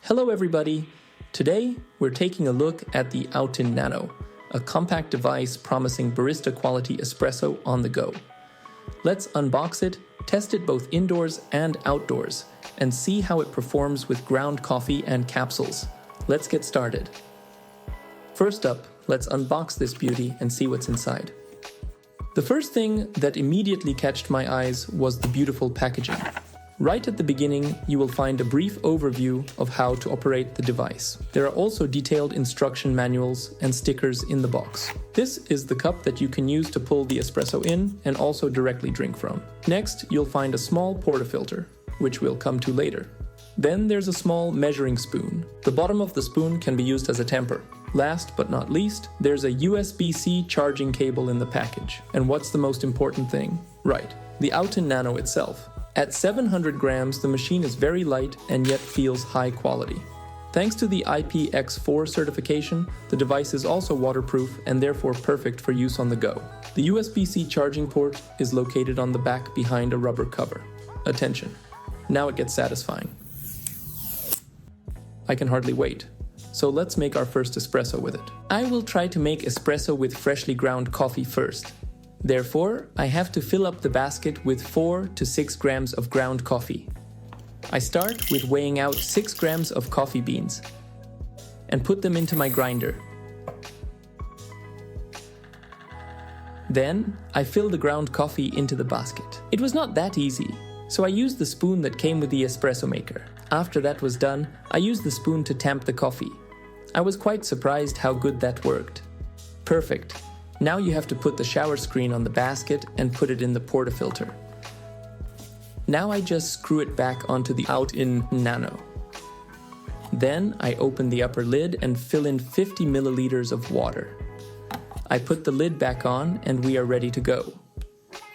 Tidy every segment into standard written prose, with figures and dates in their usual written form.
Hello everybody! Today we're taking a look at the OutIn Nano, a compact device promising barista quality espresso on the go. Let's unbox it, test it both indoors and outdoors, and see how it performs with ground coffee and capsules. Let's get started. First up, let's unbox this beauty and see what's inside. The first thing that immediately catched my eyes was the beautiful packaging. Right at the beginning, you will find a brief overview of how to operate the device. There are also detailed instruction manuals and stickers in the box. This is the cup that you can use to pull the espresso in and also directly drink from. Next, you'll find a small portafilter, which we'll come to later. Then there's a small measuring spoon. The bottom of the spoon can be used as a tamper. Last but not least, there's a USB-C charging cable in the package. And what's the most important thing? Right, the OutIn Nano itself. At 700 grams, the machine is very light and yet feels high quality. Thanks to the IPX4 certification, the device is also waterproof and therefore perfect for use on the go. The USB-C charging port is located on the back behind a rubber cover. Attention, now it gets satisfying. I can hardly wait. So let's make our first espresso with it. I will try to make espresso with freshly ground coffee first. Therefore, I have to fill up the basket with 4 to 6 grams of ground coffee. I start with weighing out 6 grams of coffee beans and put them into my grinder. Then, I fill the ground coffee into the basket. It was not that easy, so I used the spoon that came with the espresso maker. After that was done, I used the spoon to tamp the coffee. I was quite surprised how good that worked. Perfect. Now you have to put the shower screen on the basket and put it in the portafilter. Now I just screw it back onto the OutIn Nano. Then I open the upper lid and fill in 50 milliliters of water. I put the lid back on and we are ready to go.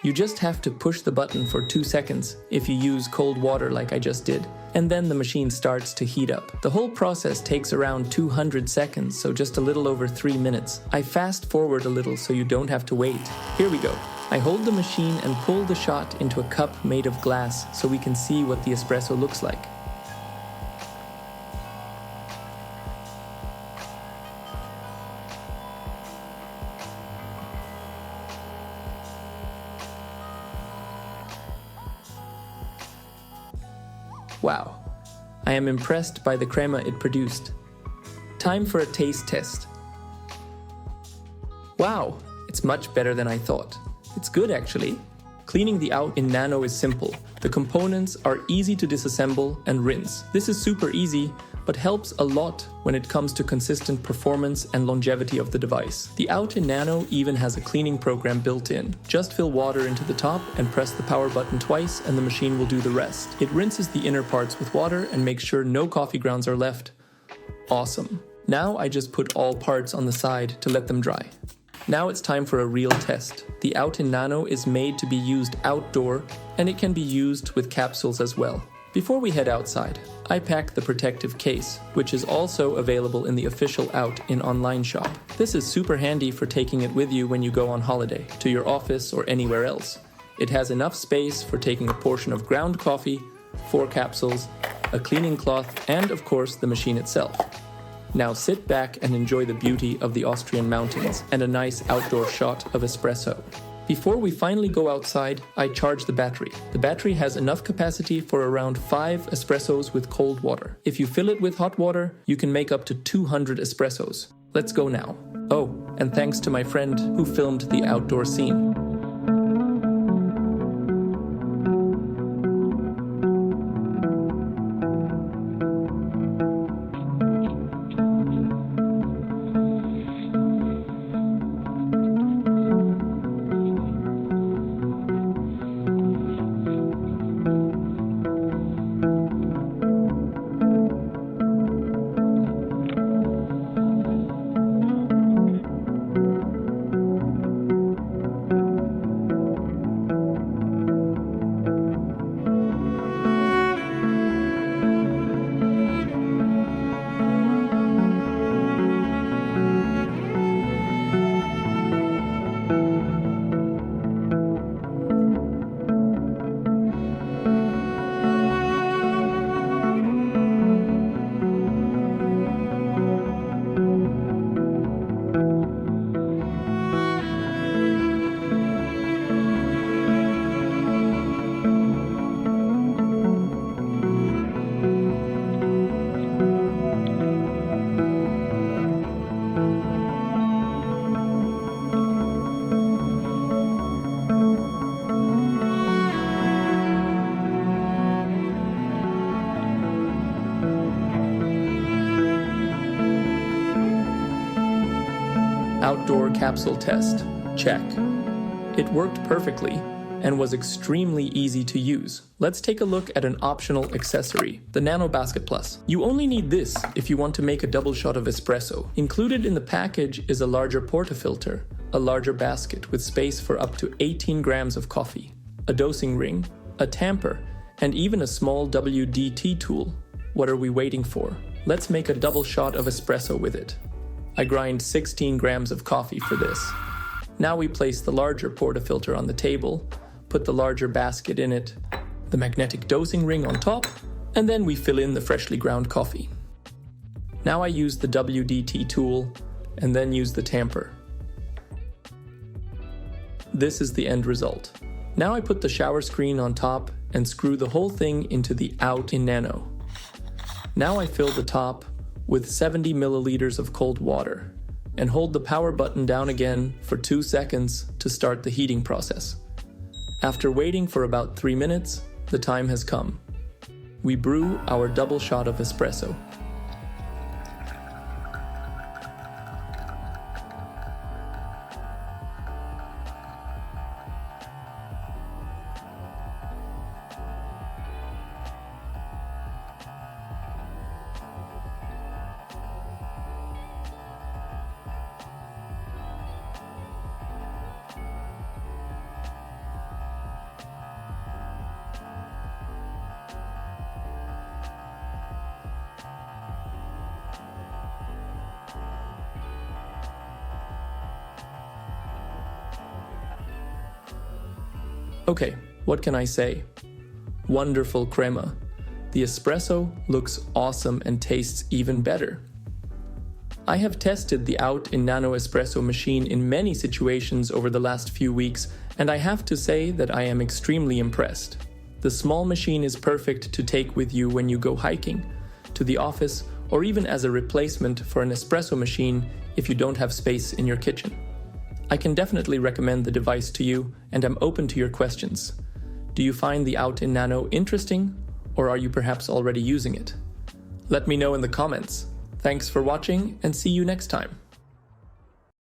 You just have to push the button for 2 seconds if you use cold water like I just did, and then the machine starts to heat up. The whole process takes around 200 seconds, so just a little over 3 minutes. I fast forward a little so you don't have to wait. Here we go. I hold the machine and pull the shot into a cup made of glass so we can see what the espresso looks like. Wow, I am impressed by the crema it produced. Time for a taste test. Wow, it's much better than I thought. It's good actually. Cleaning the OutIn Nano is simple. The components are easy to disassemble and rinse. This is super easy, but helps a lot when it comes to consistent performance and longevity of the device. The OutIn Nano even has a cleaning program built in. Just fill water into the top and press the power button twice and the machine will do the rest. It rinses the inner parts with water and makes sure no coffee grounds are left. Awesome. Now I just put all parts on the side to let them dry. Now it's time for a real test. The OutIn Nano is made to be used outdoor and it can be used with capsules as well. Before we head outside, I pack the protective case, which is also available in the official OutIn online shop. This is super handy for taking it with you when you go on holiday, to your office or anywhere else. It has enough space for taking a portion of ground coffee, 4 capsules, a cleaning cloth, and of course the machine itself. Now sit back and enjoy the beauty of the Austrian mountains and a nice outdoor shot of espresso. Before we finally go outside, I charge the battery. The battery has enough capacity for around 5 espressos with cold water. If you fill it with hot water, you can make up to 200 espressos. Let's go now. Oh, and thanks to my friend who filmed the outdoor scene. Outdoor capsule test. Check. It worked perfectly and was extremely easy to use. Let's take a look at an optional accessory, the Nano Basket Plus. You only need this if you want to make a double shot of espresso. Included in the package is a larger portafilter, a larger basket with space for up to 18 grams of coffee, a dosing ring, a tamper, and even a small WDT tool. What are we waiting for? Let's make a double shot of espresso with it. I grind 16 grams of coffee for this. Now we place the larger portafilter on the table, put the larger basket in it, the magnetic dosing ring on top, and then we fill in the freshly ground coffee. Now I use the WDT tool and then use the tamper. This is the end result. Now I put the shower screen on top and screw the whole thing into the OutIn Nano. Now I fill the top with 70 milliliters of cold water and hold the power button down again for 2 seconds to start the heating process. After waiting for about 3 minutes, the time has come. We brew our double shot of espresso. Okay, what can I say? Wonderful crema. The espresso looks awesome and tastes even better. I have tested the OutIn Nano espresso machine in many situations over the last few weeks, and I have to say that I am extremely impressed. The small machine is perfect to take with you when you go hiking, to the office, or even as a replacement for an espresso machine if you don't have space in your kitchen. I can definitely recommend the device to you, and I'm open to your questions. Do you find the OutIn Nano interesting, or are you perhaps already using it? Let me know in the comments. Thanks for watching, and see you next time.